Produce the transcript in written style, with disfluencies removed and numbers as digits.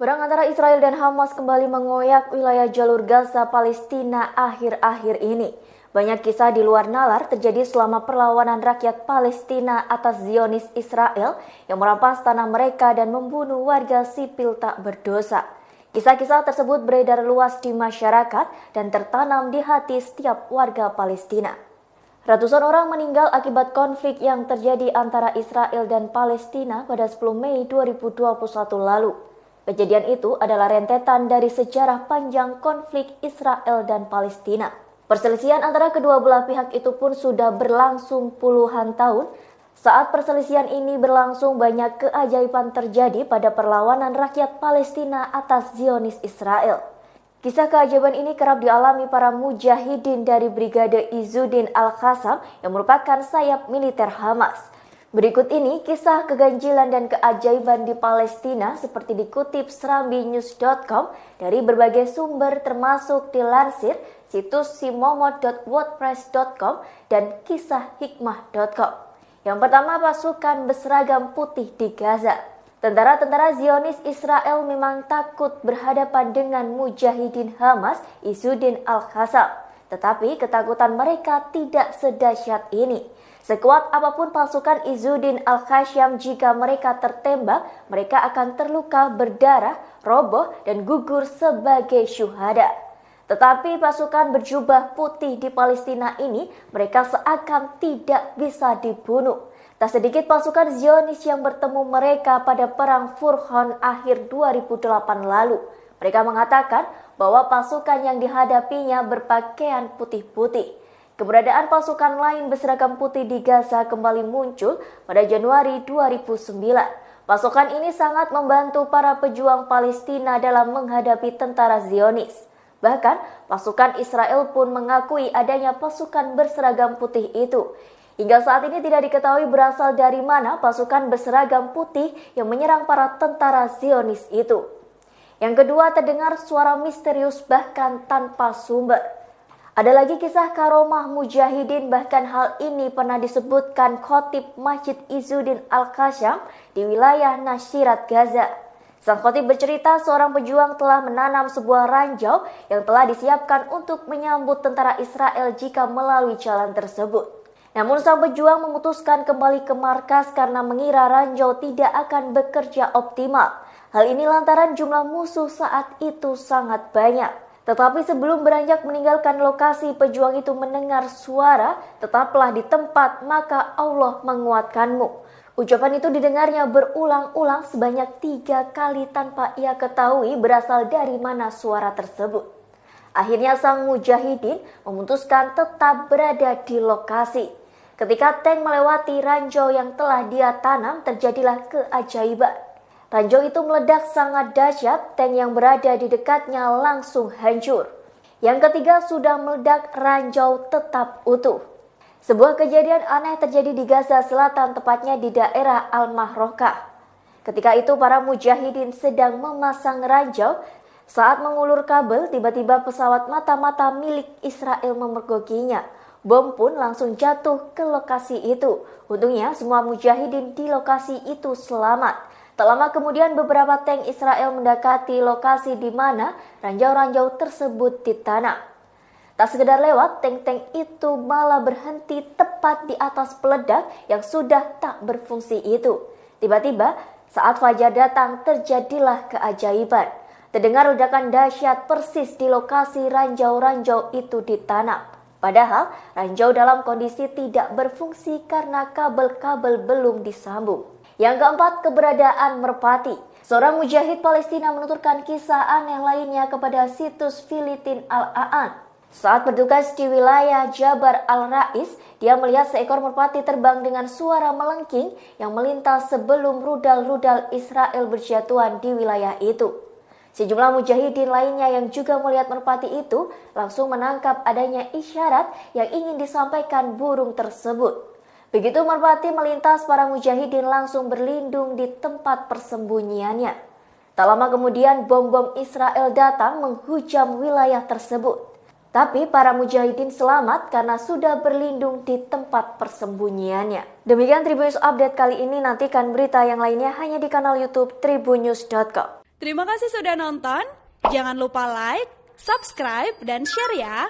Perang antara Israel dan Hamas kembali mengoyak wilayah jalur Gaza Palestina akhir-akhir ini. Banyak kisah di luar nalar terjadi selama perlawanan rakyat Palestina atas Zionis Israel yang merampas tanah mereka dan membunuh warga sipil tak berdosa. Kisah-kisah tersebut beredar luas di masyarakat dan tertanam di hati setiap warga Palestina. Ratusan orang meninggal akibat konflik yang terjadi antara Israel dan Palestina pada 10 Mei 2021 lalu. Kejadian itu adalah rentetan dari sejarah panjang konflik Israel dan Palestina. Perselisihan antara kedua belah pihak itu pun sudah berlangsung puluhan tahun. Saat perselisihan ini berlangsung, banyak keajaiban terjadi pada perlawanan rakyat Palestina atas Zionis Israel. Kisah keajaiban ini kerap dialami para mujahidin dari Brigade Izzuddin Al-Qassam yang merupakan sayap militer Hamas. Berikut ini kisah keganjilan dan keajaiban di Palestina seperti dikutip serambinews.com dari berbagai sumber termasuk dilansir situs simomod.wordpress.com dan kisahhikmah.com. Yang pertama, pasukan berseragam putih di Gaza. Tentara-tentara Zionis Israel memang takut berhadapan dengan mujahidin Hamas Izzuddin Al-Qassam. Tetapi ketakutan mereka tidak sedahsyat ini. Sekuat apapun pasukan Izzuddin Al-Qassam, jika mereka tertembak, mereka akan terluka, berdarah, roboh, dan gugur sebagai syuhada. Tetapi pasukan berjubah putih di Palestina ini, mereka seakan tidak bisa dibunuh. Tak sedikit pasukan Zionis yang bertemu mereka pada Perang Furqan akhir 2008 lalu. Mereka mengatakan bahwa pasukan yang dihadapinya berpakaian putih-putih. Keberadaan pasukan lain berseragam putih di Gaza kembali muncul pada Januari 2009. Pasukan ini sangat membantu para pejuang Palestina dalam menghadapi tentara Zionis. Bahkan, pasukan Israel pun mengakui adanya pasukan berseragam putih itu. Hingga saat ini tidak diketahui berasal dari mana pasukan berseragam putih yang menyerang para tentara Zionis itu. Yang kedua, terdengar suara misterius bahkan tanpa sumber. Ada lagi kisah karomah mujahidin, bahkan hal ini pernah disebutkan khotib Masjid Izzuddin Al-Qassam di wilayah Nasirat, Gaza. Sang khotib bercerita seorang pejuang telah menanam sebuah ranjau yang telah disiapkan untuk menyambut tentara Israel jika melalui jalan tersebut. Namun sang pejuang memutuskan kembali ke markas karena mengira ranjau tidak akan bekerja optimal. Hal ini lantaran jumlah musuh saat itu sangat banyak. Tetapi sebelum beranjak meninggalkan lokasi, pejuang itu mendengar suara, "Tetaplah di tempat, maka Allah menguatkanmu." Ucapan itu didengarnya berulang-ulang sebanyak 3 kali tanpa ia ketahui berasal dari mana suara tersebut. Akhirnya sang mujahidin memutuskan tetap berada di lokasi. Ketika tank melewati ranjau yang telah dia tanam, terjadilah keajaiban. Ranjau itu meledak sangat dahsyat, tank yang berada di dekatnya langsung hancur. Yang ketiga, sudah meledak, ranjau tetap utuh. Sebuah kejadian aneh terjadi di Gaza Selatan, tepatnya di daerah Al-Mahrokah. Ketika itu para mujahidin sedang memasang ranjau. Saat mengulur kabel, tiba-tiba pesawat mata-mata milik Israel memergokinya. Bom pun langsung jatuh ke lokasi itu. Untungnya semua mujahidin di lokasi itu selamat. Tak lama kemudian beberapa tank Israel mendekati lokasi di mana ranjau-ranjau tersebut ditanam. Tak sekedar lewat, tank-tank itu malah berhenti tepat di atas peledak yang sudah tak berfungsi itu. Tiba-tiba saat fajar datang, terjadilah keajaiban. Terdengar ledakan dahsyat persis di lokasi ranjau-ranjau itu ditanam. Padahal ranjau dalam kondisi tidak berfungsi karena kabel-kabel belum disambung. Yang keempat, keberadaan merpati. Seorang mujahid Palestina menuturkan kisah aneh lainnya kepada situs Filistin Al-Aan. Saat bertugas di wilayah Jabar Al-Rais, dia melihat seekor merpati terbang dengan suara melengking yang melintas sebelum rudal-rudal Israel berjatuhan di wilayah itu. Sejumlah mujahidin lainnya yang juga melihat merpati itu langsung menangkap adanya isyarat yang ingin disampaikan burung tersebut. Begitu merpati melintas, para mujahidin langsung berlindung di tempat persembunyiannya. Tak lama kemudian bom-bom Israel datang menghujam wilayah tersebut. Tapi para mujahidin selamat karena sudah berlindung di tempat persembunyiannya. Demikian Tribun News Update kali ini, nantikan berita yang lainnya hanya di kanal YouTube tribunnews.com. Terima kasih sudah nonton. Jangan lupa like, subscribe, dan share ya.